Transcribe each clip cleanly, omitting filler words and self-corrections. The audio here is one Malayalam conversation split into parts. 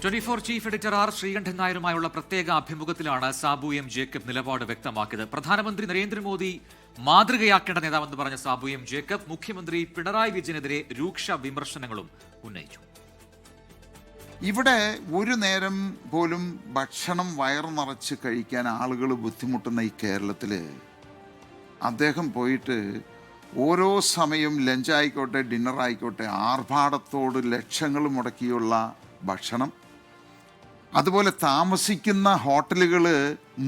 24 ചീഫ് എഡിറ്റർ ആർ ശ്രീകണ്ഠൻ നായരുമായുള്ള പ്രത്യേക അഭിമുഖത്തിലാണ് സാബു എം ജേക്കബ് നിലപാട് വ്യക്തമാക്കിയത്. പ്രധാനമന്ത്രി നരേന്ദ്രമോദി മാതൃകയാക്കേണ്ട നേതാവെന്ന് പറഞ്ഞ സാബു എം ജേക്കബ് മുഖ്യമന്ത്രി പിണറായി വിജയനെതിരെ രൂക്ഷ വിമർശനങ്ങളും ഉന്നയിച്ചു. ഇവിടെ ഒരു നേരം പോലും ഭക്ഷണം വയറു നിറച്ച് കഴിക്കാൻ ആളുകൾ ബുദ്ധിമുട്ടുന്ന ഈ കേരളത്തിൽ അദ്ദേഹം പോയിട്ട് ഓരോ സമയം ലഞ്ചായിക്കോട്ടെ ഡിന്നറായിക്കോട്ടെ ആർഭാടത്തോട് ലക്ഷങ്ങൾ മുടക്കിയുള്ള ഭക്ഷണം, അതുപോലെ താമസിക്കുന്ന ഹോട്ടലുകൾ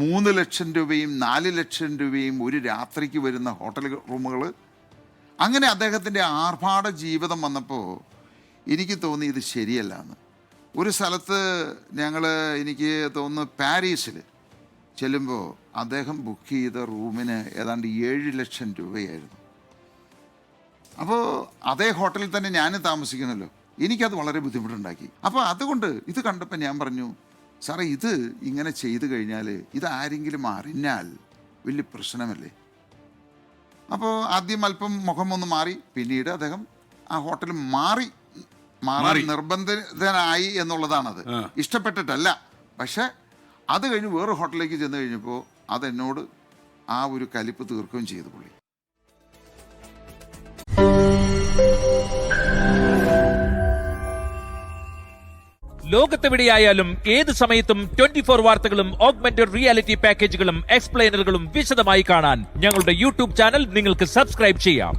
3 ലക്ഷം രൂപയും 4 ലക്ഷം രൂപയും ഒരു രാത്രിക്ക് വരുന്ന ഹോട്ടൽ റൂമുകൾ, അങ്ങനെ അദ്ദേഹത്തിൻ്റെ ആർഭാട ജീവിതം വന്നപ്പോൾ എനിക്ക് തോന്നി ഇത് ശരിയല്ല എന്ന്. ഒരു സ്ഥലത്ത് എനിക്ക് തോന്നുന്നു പാരീസിൽ ചെല്ലുമ്പോൾ അദ്ദേഹം ബുക്ക് ചെയ്ത റൂമിന് ഏതാണ്ട് 7 ലക്ഷം രൂപയായിരുന്നു. അപ്പോൾ അതേ ഹോട്ടലിൽ തന്നെ ഞാനും താമസിക്കുന്നല്ലോ, എനിക്കത് വളരെ ബുദ്ധിമുട്ടുണ്ടാക്കി. അപ്പോൾ അതുകൊണ്ട് ഇത് കണ്ടപ്പോൾ ഞാൻ പറഞ്ഞു, സാറേ ഇത് ഇങ്ങനെ ചെയ്തു കഴിഞ്ഞാൽ ഇത് ആരെങ്കിലും അറിഞ്ഞാൽ വലിയ പ്രശ്നമല്ലേ. അപ്പോൾ ആദ്യം അല്പം മുഖമൊന്ന് മാറി, പിന്നീട് അദ്ദേഹം ആ ഹോട്ടൽ മാറാൻ നിർബന്ധിതനായി എന്നുള്ളതാണത്. ഇഷ്ടപ്പെട്ടിട്ടല്ല. പക്ഷെ അത് കഴിഞ്ഞ് വേറെ ഹോട്ടലിലേക്ക് ചെന്ന് കഴിഞ്ഞപ്പോൾ അതെന്നോട് ആ ഒരു കലിപ്പ് തീർക്കുകയും ചെയ്തു പുള്ളി. ലോകത്തെവിടെയായാലും ഏത് സമയത്തും 24 വാർത്തകളും ഓഗ്മെന്റഡ് റിയാലിറ്റി പാക്കേജുകളും എക്സ്പ്ലെയിനറുകളും വിശദമായി കാണാൻ ഞങ്ങളുടെ യൂട്യൂബ് ചാനൽ നിങ്ങൾക്ക് സബ്സ്ക്രൈബ് ചെയ്യാം.